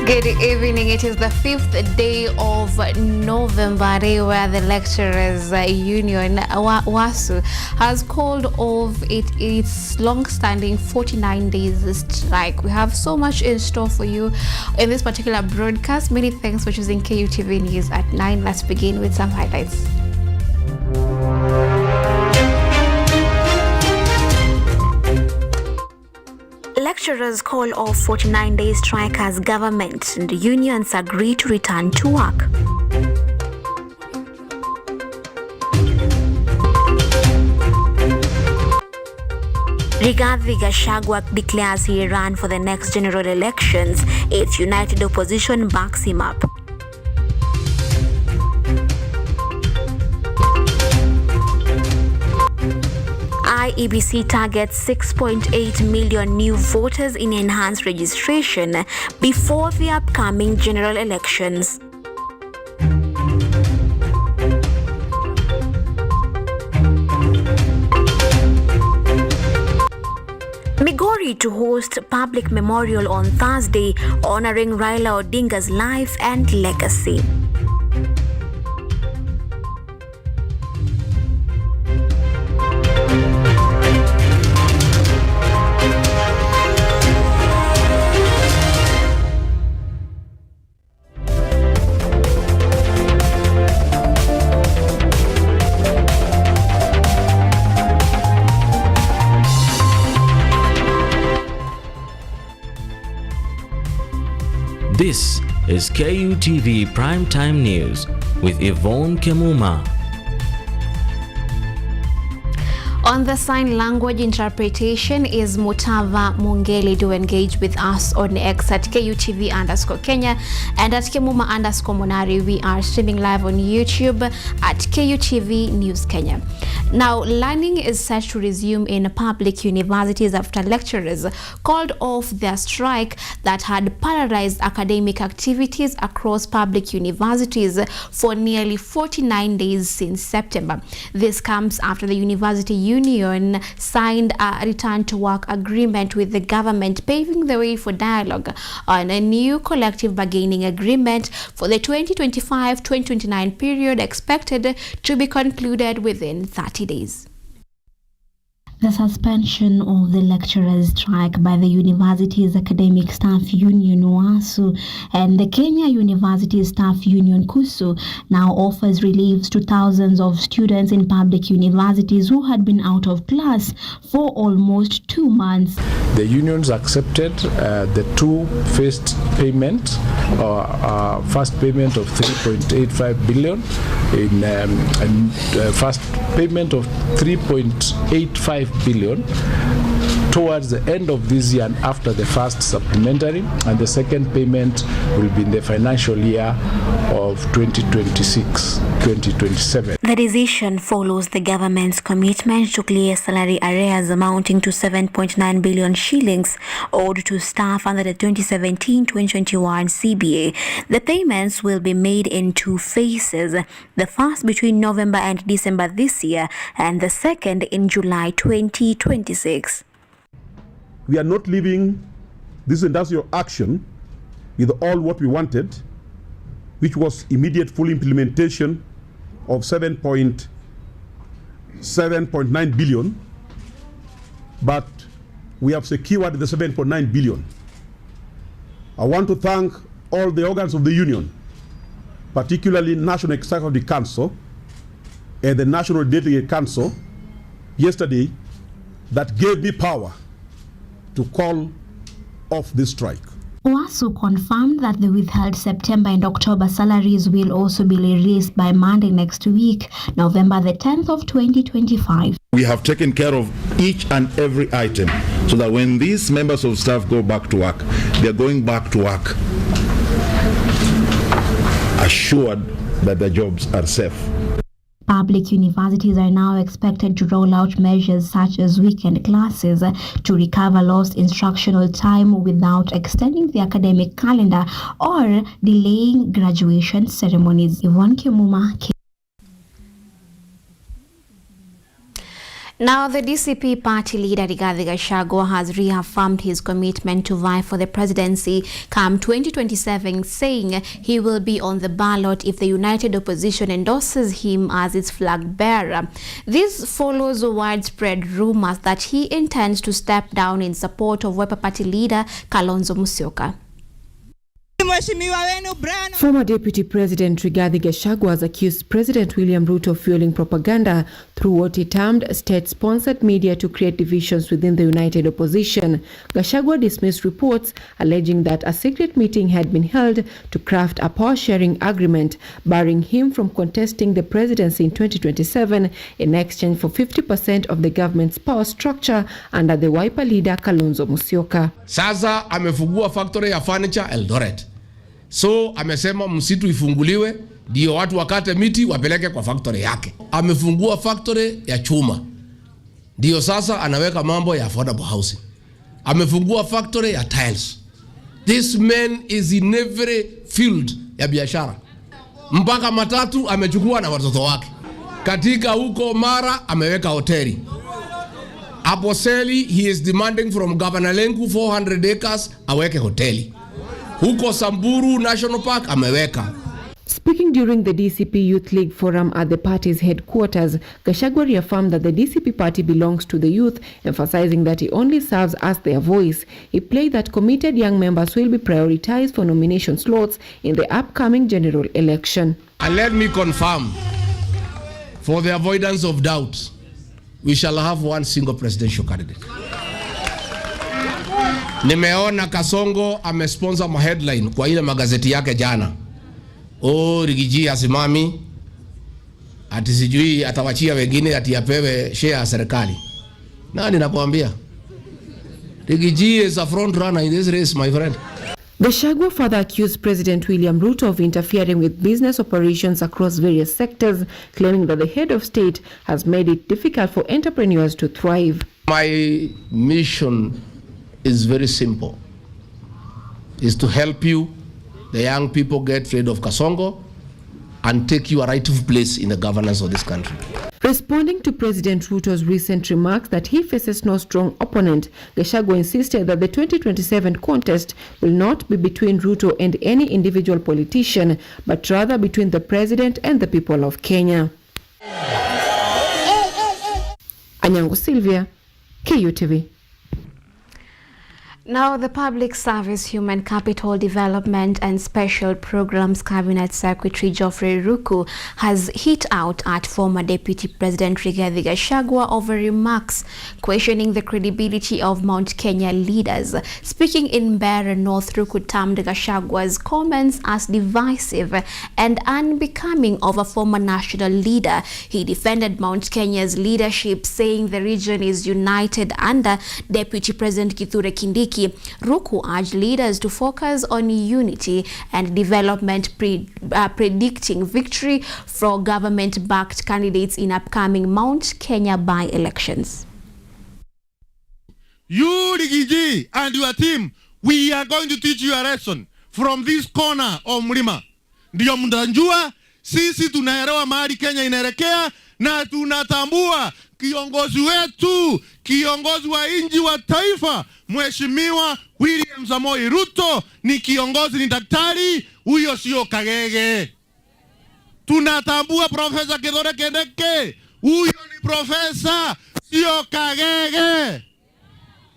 Good evening. It is the 5th day of November, where the Lecturers Union, WASU, has called off its long-standing 49 days strike. We have so much in store for you in this particular broadcast. Many thanks for choosing KUTV News at 9. Let's begin with some highlights. Lecturers call off 49-day strike as government and unions agree to return to work. Rigathi Gachagua declares he ran for the next general elections if united opposition backs him up. IEBC targets 6.8 million new voters in enhanced registration before the upcoming general elections. Migori to host public memorial on Thursday honoring Raila Odinga's life and legacy. This is KUTV Primetime News with Yvonne Kemuma. On the sign language interpretation is Mutava Mungeli. Do engage with us on X at KUTV_Kenya and at Kemuma_Monari. We are streaming live on YouTube at KUTV News Kenya. Now, learning is set to resume in public universities after lecturers called off their strike that had paralyzed academic activities across public universities for nearly 49 days since September. This comes after the University Union signed a return to work agreement with the government, paving the way for dialogue on a new collective bargaining agreement for the 2025-2029 period, expected to be concluded within 30 days. The suspension of the lecturers' strike by the university's academic staff union WASU and the Kenya University Staff Union KUSU now offers relief to thousands of students in public universities who had been out of class for almost 2 months. The unions accepted the two-phased payment, first payment of 3.85 billion and first payment of 3.85 billion towards the end of this year and after the first supplementary, and the second payment will be in the financial year of 2026-2027. The decision follows the government's commitment to clear salary arrears amounting to 7.9 billion shillings owed to staff under the 2017-2021 CBA. The payments will be made in 2 phases, the first between November and December this year and the second in July 2026. We are not leaving this industrial action with all what we wanted, which was immediate full implementation of 7.9 billion, but we have secured the 7.9 billion. I want to thank all the organs of the union, particularly National Executive Council and the National Delegate Council yesterday, that gave me power to call off this strike. WASU confirmed that the withheld September and October salaries will also be released by Monday next week, November the 10th of 2025. We have taken care of each and every item so that when these members of staff go back to work, they're going back to work assured that their jobs are safe. Public universities are now expected to roll out measures such as weekend classes to recover lost instructional time without extending the academic calendar or delaying graduation ceremonies. Yvonne Kemuma. Now, the DCP party leader Rigathi Gachagua has reaffirmed his commitment to vie for the presidency come 2027, saying he will be on the ballot if the united opposition endorses him as its flag bearer. This follows widespread rumors that he intends to step down in support of Wiper Party leader Kalonzo Musyoka. Former Deputy President Rigathi Gachagua has accused President William Ruto of fueling propaganda through what he termed state-sponsored media to create divisions within the united opposition. Gachagua dismissed reports alleging that a secret meeting had been held to craft a power-sharing agreement, barring him from contesting the presidency in 2027 in exchange for 50% of the government's power structure under the Wiper leader Kalonzo Musyoka. Sasa amefungua factory ya furniture Eldoret. So amesema msitu ifunguliwe ndio watu wakate miti wapeleke kwa factory yake. Amefungua factory ya chuma. Ndio sasa anaweka mambo ya affordable housing. Amefungua factory ya tiles. This man is in every field ya biashara. Mpaka matatu amechukua na watoto wake. Katika huko Mara ameweka hoteli. Aposeli, he is demanding from Governor Lenku 400 acres aweke hoteli. Huko Samburu National Park ameweka. Speaking during the DCP Youth League Forum at the party's headquarters, Gachagua reaffirmed that the DCP party belongs to the youth, emphasizing that he only serves as their voice. He pledged that committed young members will be prioritized for nomination slots in the upcoming general election. And let me confirm, for the avoidance of doubt, we shall have one single presidential candidate. Nimeona Kasongo amesponsor ma headline kwa ile magazeti yake jana. Rigiji asimami ati sijui atawachia wengine ati apewe share ya serikali. Nani nakwambia? Rigiji is a front runner in this race, my friend. Gachagua further accused President William Ruto of interfering with business operations across various sectors, claiming that the head of state has made it difficult for entrepreneurs to thrive. My mission is very simple. Is to help you, the young people, get rid of Kasongo and take you a rightful place in the governance of this country. Responding to President Ruto's recent remarks that he faces no strong opponent, Gachagua insisted that the 2027 contest will not be between Ruto and any individual politician, but rather between the president and the people of Kenya. Anyango Sylvia, KUTV. Now, the Public Service, Human Capital Development and Special Programs Cabinet Secretary Geoffrey Ruku has hit out at former Deputy President Rigathi Gachagua over remarks questioning the credibility of Mount Kenya leaders. Speaking in Mbeere North, Ruku termed Gachagua's comments as divisive and unbecoming of a former national leader. He defended Mount Kenya's leadership, saying the region is united under Deputy President Kithure Kindiki. Ruku urged leaders to focus on unity and development, predicting victory for government-backed candidates in upcoming Mount Kenya by-elections. You, Rigiji, and your team, we are going to teach you a lesson from this corner of Mlima. Ndio mnajua, sisi tunaelewa mahali Kenya inaelekea na tunatambua kiongozi wetu, kiongozi wa nchi wa taifa, Mheshimiwa William Samoei Ruto ni kiongozi, ni daktari, huyo sio kagege. Tunatambua Profesa Kithure Kindiki, huyo ni profesa, sio kagege.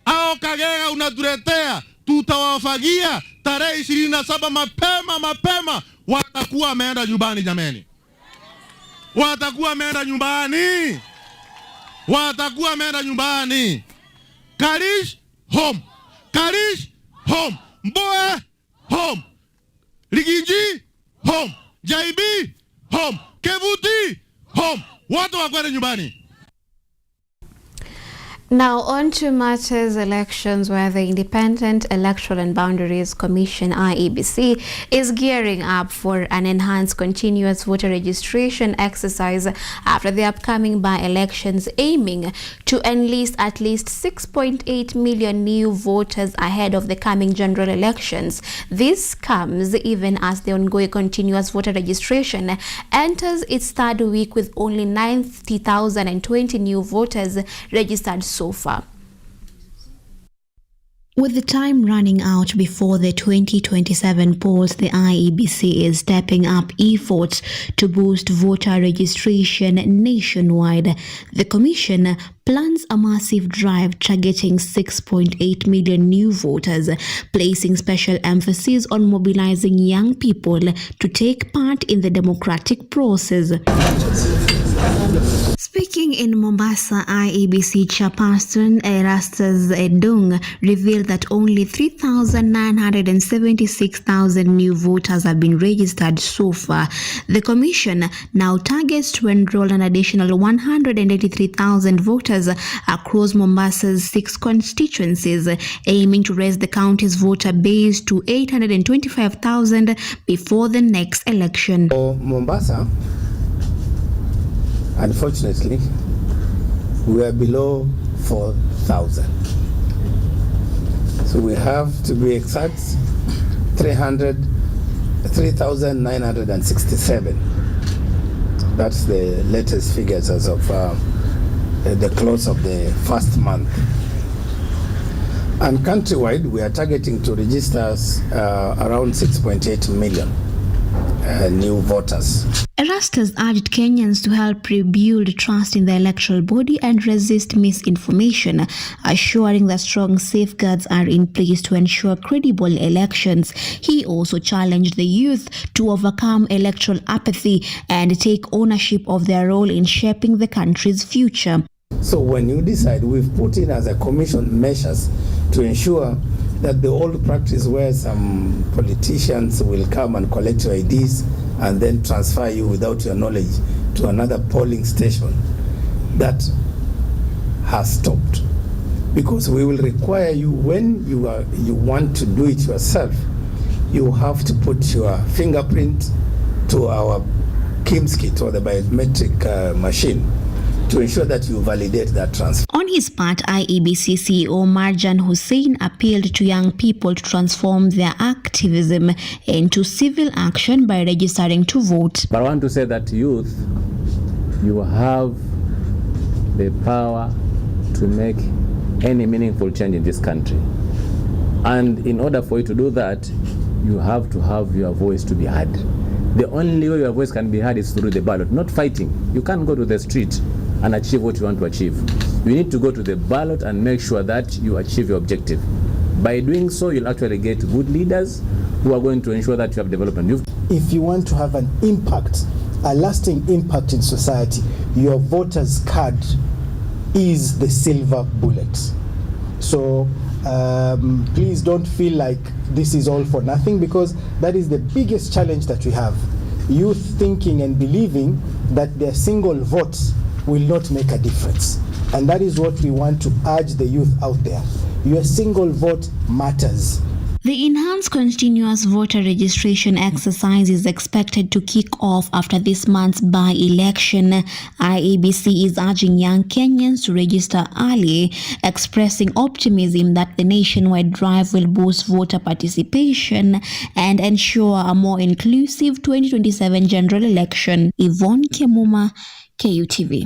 Hao kagege unatuletea, tutawafagia tarehe 27 mapema watakuwa wameenda nyumbani jameni. Watakuwa wameenda nyumbani. Watakuwa wameenda nyumbani. Karish home. Karish home. Mboe home. Rigiji home. Jaibi home. Kevuti home. Watu wakwenda nyumbani. Now on to matters elections, where the Independent Electoral and Boundaries Commission (IEBC) is gearing up for an enhanced continuous voter registration exercise after the upcoming by-elections, aiming to enlist at least 6.8 million new voters ahead of the coming general elections. This comes even as the ongoing continuous voter registration enters its third week with only 90,020 new voters registered so far. With the time running out before the 2027 polls, the IEBC is stepping up efforts to boost voter registration nationwide. The Commission plans a massive drive targeting 6.8 million new voters, placing special emphasis on mobilizing young people to take part in the democratic process. Speaking in Mombasa, IEBC chairperson Erastus Edung revealed that only 3,976,000 new voters have been registered so far. The Commission now targets to enroll an additional 183,000 voters across Mombasa's 6 constituencies, aiming to raise the county's voter base to 825,000 before the next election. For Mombasa, unfortunately, we are below 4,000. So we have, to be exact, 3,967. That's the latest figures as of the close of the first month. And countrywide, we are targeting to register around 6.8 million new voters. Erastus urged Kenyans to help rebuild trust in the electoral body and resist misinformation, assuring that strong safeguards are in place to ensure credible elections. He also challenged the youth to overcome electoral apathy and take ownership of their role in shaping the country's future. So when you decide, we've put in as a commission measures to ensure that the old practice where some politicians will come and collect your IDs and then transfer you without your knowledge to another polling station, that has stopped. Because we will require you, when you want to do it yourself, you have to put your fingerprint to our KIMS kit or the biometric machine to ensure that you validate that transfer. On his part, IEBC CEO Marjan Hussein appealed to young people to transform their activism into civil action by registering to vote. But I want to say that youth, you have the power to make any meaningful change in this country. And in order for you to do that, you have to have your voice to be heard. The only way your voice can be heard is through the ballot, not fighting. You can't go to the street and achieve what you want to achieve. You need to go to the ballot and make sure that you achieve your objective. By doing so, you'll actually get good leaders who are going to ensure that you have development. If you want to have an impact, a lasting impact in society, your voter's card is the silver bullet. So please don't feel like this is all for nothing, because that is the biggest challenge that we have. Youth thinking and believing that their single vote will not make a difference. And that is what we want to urge the youth out there. Your single vote matters. The enhanced continuous voter registration exercise is expected to kick off after this month's by-election. IEBC is urging young Kenyans to register early, expressing optimism that the nationwide drive will boost voter participation and ensure a more inclusive 2027 general election. Yvonne, Kemuma, KUTV.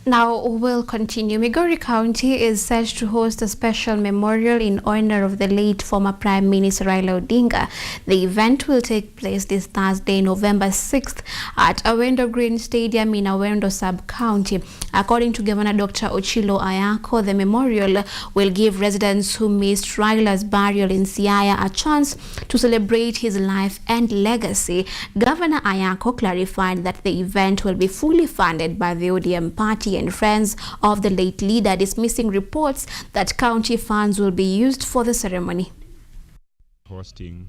Now we'll continue. Migori County is set to host a special memorial in honor of the late former Prime Minister Raila Odinga. The event will take place this Thursday, November 6th at Awendo Green Stadium in Awendo Sub-County. According to Governor Dr. Ochilo Ayako, the memorial will give residents who missed Raila's burial in Siaya a chance to celebrate his life and legacy. Governor Ayako clarified that the event will be fully funded by the ODM party and friends of the late leader, dismissing reports that county funds will be used for the ceremony. Hosting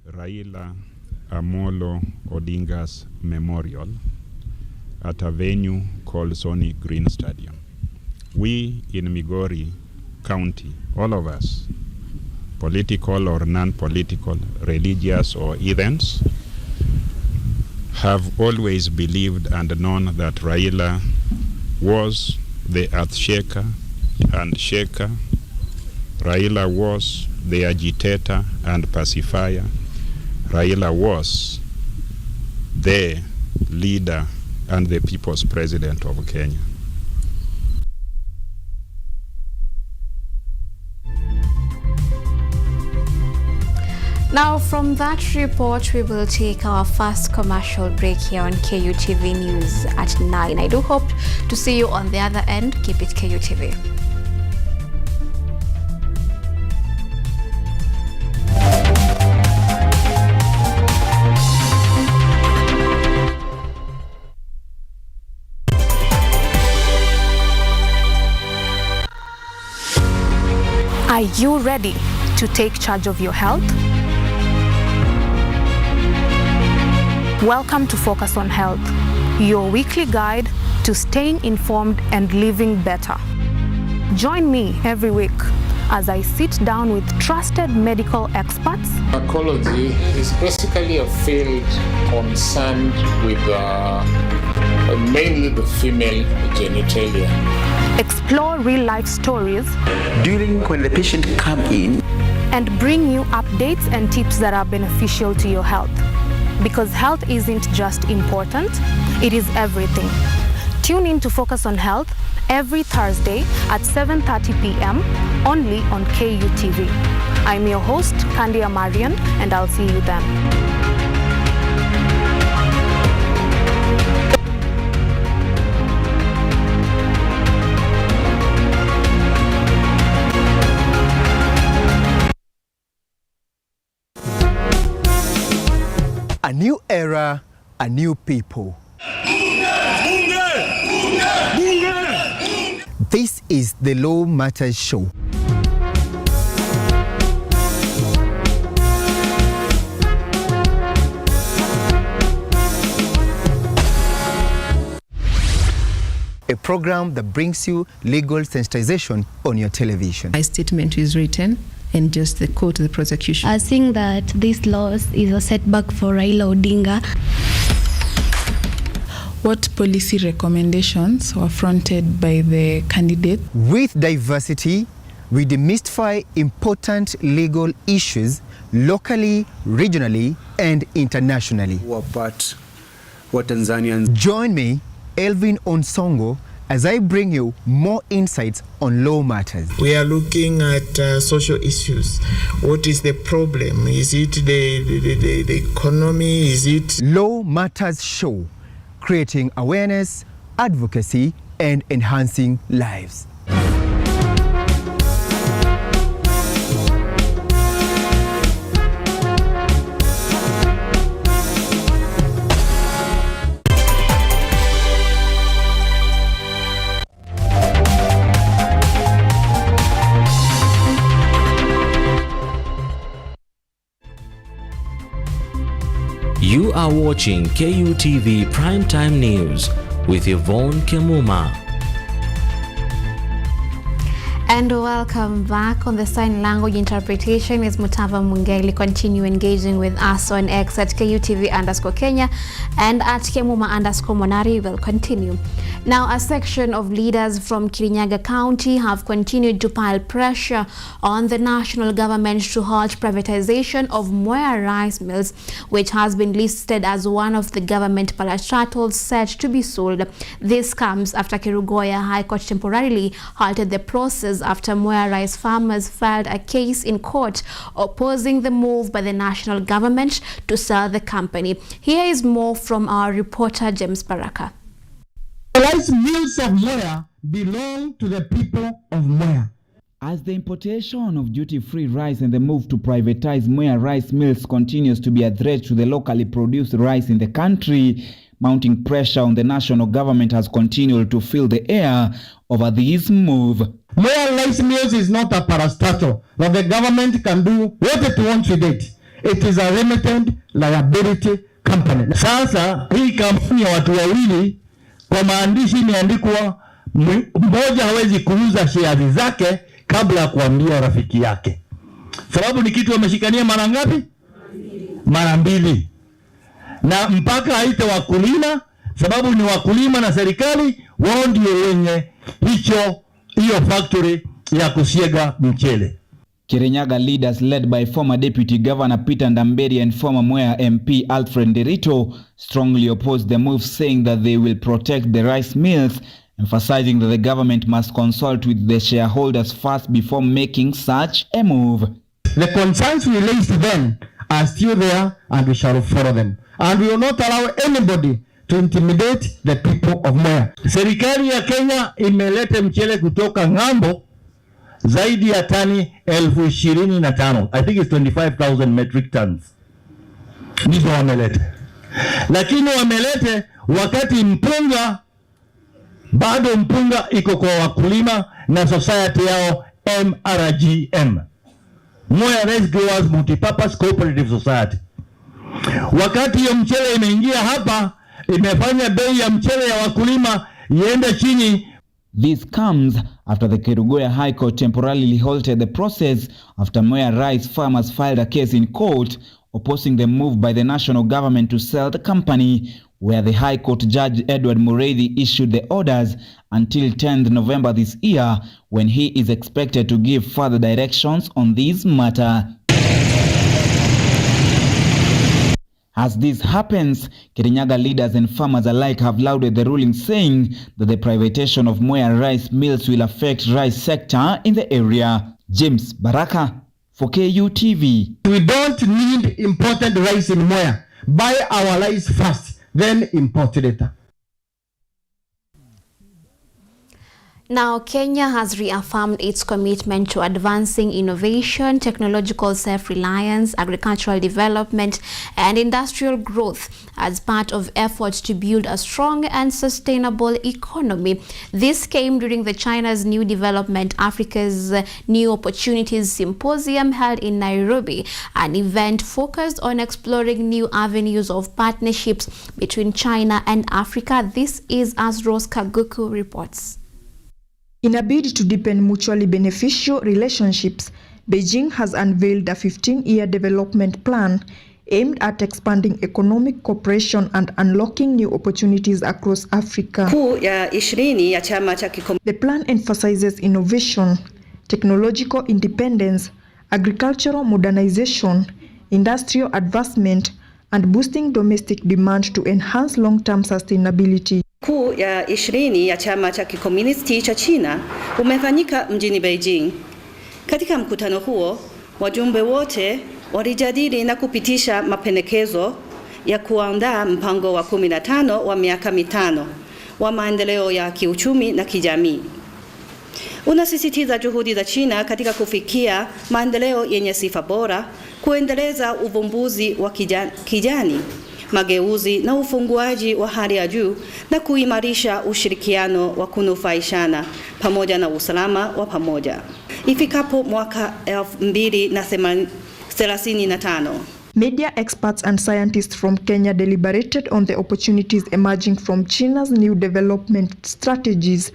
Raila Amolo Odinga's memorial at a venue called Sony Green Stadium. We in Migori County, all of us, political or non-political, religious or heathens, have always believed and known that Raila was the earth shaker and shaker. Raila was the agitator and pacifier. Raila was the leader and the people's president of Kenya. Now, from that report, we will take our first commercial break here on KUTV News at 9. I do hope to see you on the other end. Keep it KUTV. Are you ready to take charge of your health? Welcome to Focus on Health, your weekly guide to staying informed and living better. Join me every week as I sit down with trusted medical experts. Gynecology is basically a field concerned with mainly the female genitalia. Explore real-life stories during when the patient come in and bring you updates and tips that are beneficial to your health. Because health isn't just important, it is everything. Tune in to Focus on Health every Thursday at 7:30 p.m. only on KUTV. I'm your host, Kandia Marian, and I'll see you then. A new era, a new people. This is the Law Matters Show. A program that brings you legal sensitization on your television. My statement is written and just the quote the prosecution. I think that this loss is a setback for Raila Odinga. What policy recommendations were fronted by the candidate? With diversity, we demystify important legal issues locally, regionally, and internationally. What Tanzanians. Join me, Elvin Onsongo, as I bring you more insights on law matters. We are looking at social issues. What is the problem? Is it the economy? Is it... Law Matters Show, creating awareness, advocacy, and enhancing lives. You are watching KUTV Primetime News with Yvonne Kemuma. And welcome back. On the sign language interpretation is Mutava Mungeli. Continue engaging with us on X at KUTV_Kenya and at Kemuma_Monari will continue. Now, a section of leaders from Kirinyaga County have continued to pile pressure on the national government to halt privatization of Mwea rice mills, which has been listed as one of the government parastatals set to be sold. This comes after Kerugoya High Court temporarily halted the process after Mwea rice farmers filed a case in court opposing the move by the national government to sell the company. Here is more from our reporter James Baraka. The rice mills of Mwea belong to the people of Mwea. As the importation of duty-free rice and the move to privatize Mwea rice mills continues to be a threat to the locally produced rice in the country, mounting pressure on the national government has continued to fill the air over this move. Mwea rice mills is not a parastatal that the government can do what it wants with it. It is a limited liability company. Sasa hii kampuni ya watu wawili Kwa maandishi imeandikwa mmoja hawezi kuuza shares zake kabla ya kuambia rafiki yake. Sababu ni kitu wameshikania mara ngapi? Mara mbili. Na mpaka aite wakulima, sababu ni wakulima na serikali wao ndio wenye hiyo factory ya kusiega mchele. Kirinyaga leaders led by former Deputy Governor Peter Ndamberi and former Mwea MP Alfred Nderito strongly opposed the move, saying that they will protect the rice mills, emphasizing that the government must consult with the shareholders first before making such a move. The concerns we raised then are still there, and we shall follow them. And we will not allow anybody to intimidate the people of Mwea. Serikali ya Kenya imeleta mchele kutoka ng'ambo zaidi ya tani 25,000. I think it's 25,000 metric tons. Ndizo wamelete. Lakini wamelete wakati mpunga iko kwa wakulima na society yao MRGM. Mwea Rice Growers Multipurpose Cooperative Society. Wakati hiyo mchele imeingia hapa, imefanya bei ya mchele ya wakulima iende chini. This comes after the Kerugoya High Court temporarily halted the process after Mwea rice farmers filed a case in court opposing the move by the national government to sell the company, where the High Court Judge Edward Mureithi issued the orders until 10th November this year, when he is expected to give further directions on this matter. As this happens, Kirinyaga leaders and farmers alike have lauded the ruling, saying that the privatization of Mwea rice mills will affect rice sector in the area. James Baraka for KUTV. We don't need imported rice in Mwea. Buy our rice first, then import later. Now, Kenya has reaffirmed its commitment to advancing innovation, technological self-reliance, agricultural development, and industrial growth as part of efforts to build a strong and sustainable economy. This came during the China's New Development Africa's New Opportunities Symposium held in Nairobi, an event focused on exploring new avenues of partnerships between China and Africa. This is as Rose Kaguku reports. In a bid to deepen mutually beneficial relationships, Beijing has unveiled a 15-year development plan aimed at expanding economic cooperation and unlocking new opportunities across Africa. The plan emphasizes innovation, technological independence, agricultural modernization, industrial advancement, and boosting domestic demand to enhance long-term sustainability. Kuu ya 20 ya chama cha kikomunisti cha China umefanyika mjini Beijing. Katika mkutano huo, wajumbe wote walijadili na kupitisha mapendekezo ya kuandaa mpango wa 15 wa miaka mitano wa maendeleo ya kiuchumi na kijamii. Unasisitiza juhudi za China katika kufikia maendeleo yenye sifa bora, kuendeleza uvumbuzi wa kijani, mageuzi na ufunguaji wa hali ya juu, na kuimarisha ushirikiano wa kunufaishana pamoja na usalama wa pamoja ifikapo mwaka 2035. Media experts and scientists from Kenya deliberated on the opportunities emerging from China's new development strategies,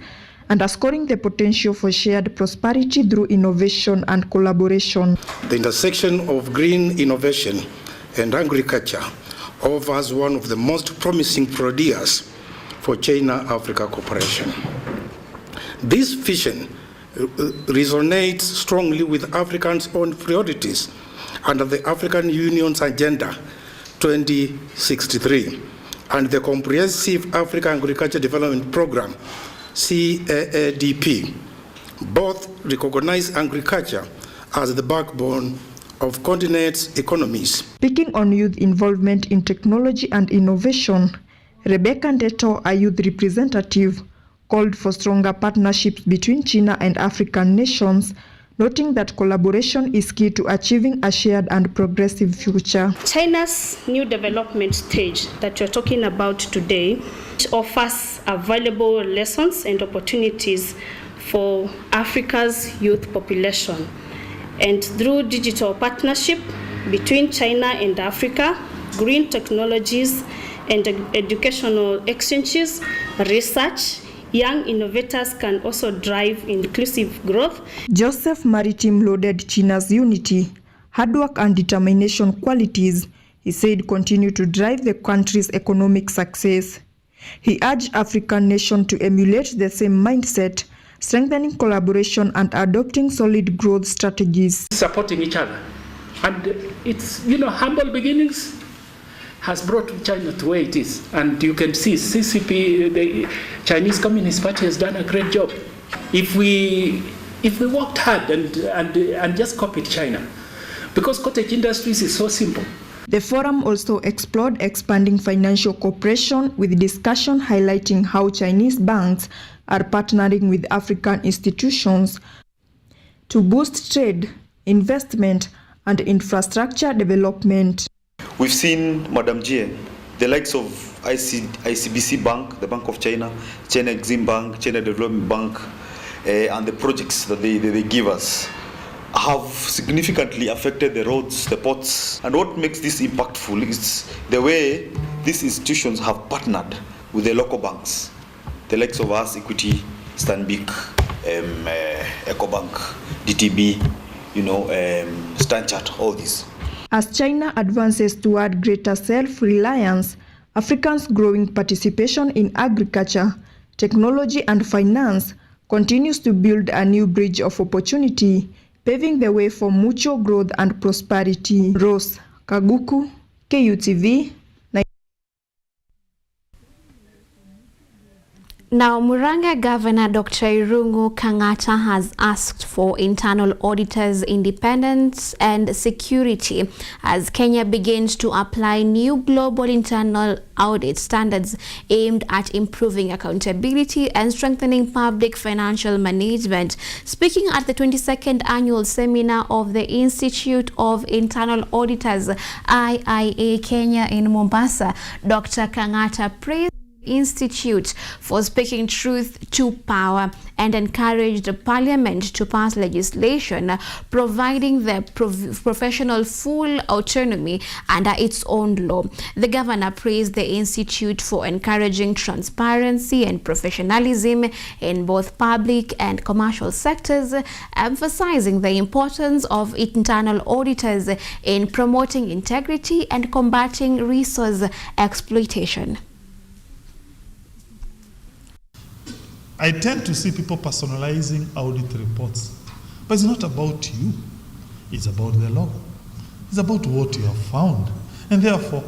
underscoring the potential for shared prosperity through innovation and collaboration. The intersection of green innovation and agriculture offers one of the most promising frontiers for China-Africa cooperation. This vision resonates strongly with Africans' own priorities under the African Union's Agenda 2063 and the Comprehensive African Agriculture Development Program, CAADP. Both recognize agriculture as the backbone of continents' economies. Speaking on youth involvement in technology and innovation, Rebecca Ndeto, a youth representative, called for stronger partnerships between China and African nations, noting that collaboration is key to achieving a shared and progressive future. China's new development stage that we're talking about today offers valuable lessons and opportunities for Africa's youth population. And through digital partnership between China and Africa, green technologies, and educational exchanges, research. Young innovators can also drive inclusive growth. Joseph Maritim lauded China's unity, hard work and determination qualities. He said continue to drive the country's economic success. He urged African nations to emulate the same mindset, strengthening collaboration and adopting solid growth strategies. Supporting each other. And it's, humble beginnings has brought China to where it is. And you can see CCP, the Chinese Communist Party, has done a great job. If we worked hard and just copied China, because cottage industries is so simple. The forum also explored expanding financial cooperation, with discussion highlighting how Chinese banks are partnering with African institutions to boost trade, investment, and infrastructure development. We've seen, Madam Jie, the likes of ICBC Bank, the Bank of China, China Exim Bank, China Development Bank, and the projects that they give us have significantly affected the roads, the ports. And what makes this impactful is the way these institutions have partnered with the local banks, the likes of us, Equity, Stanbic, EcoBank, DTB, Stanchart, all these. As China advances toward greater self-reliance, Africans' growing participation in agriculture, technology, and finance continues to build a new bridge of opportunity, paving the way for mutual growth and prosperity. Rose Kaguku, KUTV. Now, Murang'a Governor Dr. Irungu Kang'ata has asked for internal auditors' independence and security as Kenya begins to apply new global internal audit standards aimed at improving accountability and strengthening public financial management. Speaking at the 22nd annual seminar of the Institute of Internal Auditors, IIA Kenya in Mombasa, Dr. Kang'ata praised Institute for speaking truth to power and encouraged Parliament to pass legislation providing the professional full autonomy under its own law. The governor praised the Institute for encouraging transparency and professionalism in both public and commercial sectors, emphasizing the importance of internal auditors in promoting integrity and combating resource exploitation. I tend to see people personalizing audit reports, but it's not about you. It's about the law. It's about what you have found. And therefore,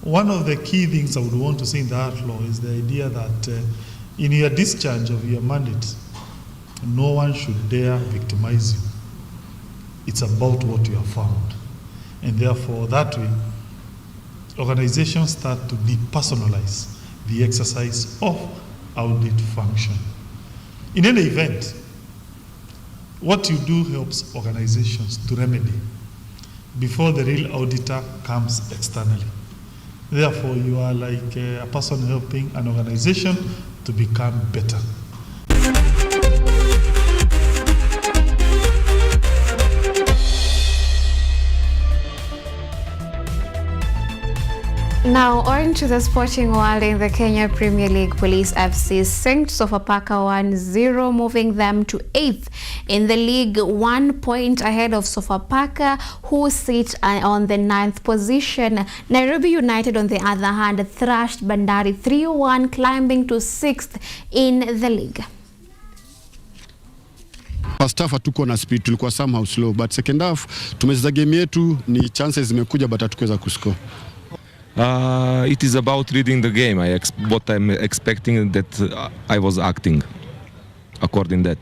one of the key things I would want to see in that law is the idea that in your discharge of your mandate, no one should dare victimize you. It's about what you have found. And therefore, that way, organizations start to depersonalize the exercise of audit function. In any event, what you do helps organizations to remedy before the real auditor comes externally. Therefore, you are like a person helping an organization to become better. Now on to the sporting world. In the Kenya Premier League, Police FC sinked Sofapaka 1-0, moving them to 8th in the league, 1 point ahead of Sofapaka, who sit on the 9th position. Nairobi United, on the other hand, thrashed Bandari 3-1, climbing to 6th in the league. First half hatuko na speed, tulikuwa somehow slow, but second half tumecheza game yetu, ni chances zimekuja but hatukuweza kuscore. It is about reading the game. What I'm expecting that I was acting according that.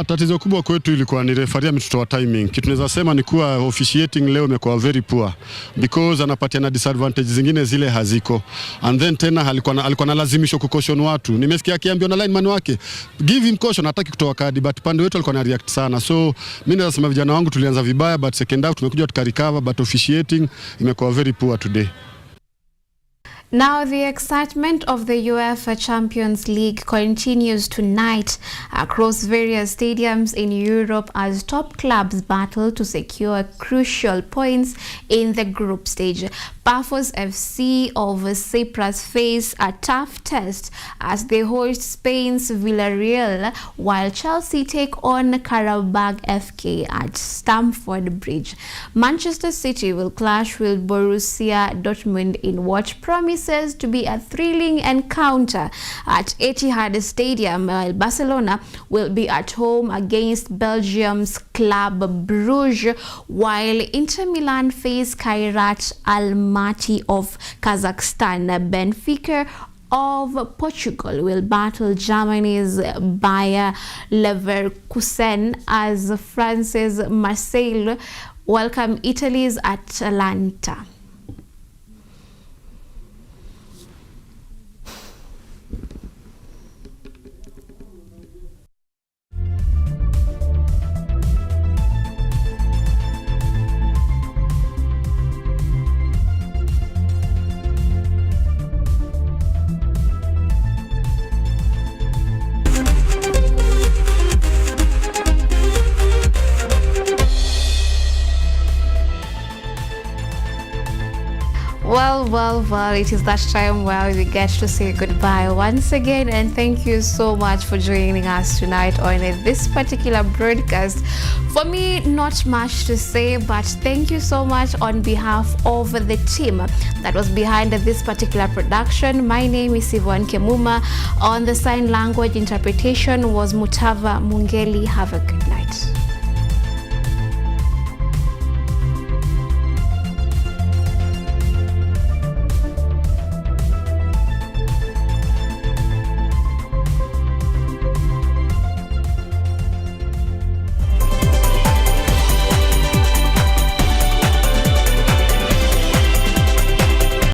Tatizo kubwa kwetu ilikuwa ni referee ametutoa timing. Kitu tunaweza sema ni kuwa officiating leo imekuwa very poor because anapatiana disadvantage zingine zile haziko. And then tena alikuwa analazimisha kukaution watu. Nimesikia akiambiwa na lineman wake, give him caution, hataki kutoa kadi, but pande wetu alikuwa na react sana. So mimi naweza sema vijana wangu tulianza vibaya, but second half tumekuja tukarecover, but officiating imekuwa very poor today. Now, the excitement of the UEFA Champions League continues tonight across various stadiums in Europe as top clubs battle to secure crucial points in the group stage. Pafos FC of Cyprus face a tough test as they host Spain's Villarreal, while Chelsea take on Karabag FK at Stamford Bridge. Manchester City will clash with Borussia Dortmund in what promises to be a thrilling encounter at Etihad Stadium, while Barcelona will be at home against Belgium's Club Brugge, while Inter Milan face Kairat Almaty of Kazakhstan. Benfica of Portugal will battle Germany's Bayer Leverkusen as France's Marseille welcome Italy's Atalanta. Well, it is that time where we get to say goodbye once again, and thank you so much for joining us tonight on this particular broadcast. For me, not much to say, but thank you so much on behalf of the team that was behind this particular production. My name is Yvonne Kemuma. On the sign language interpretation was Mutava Mungeli. Have a good night.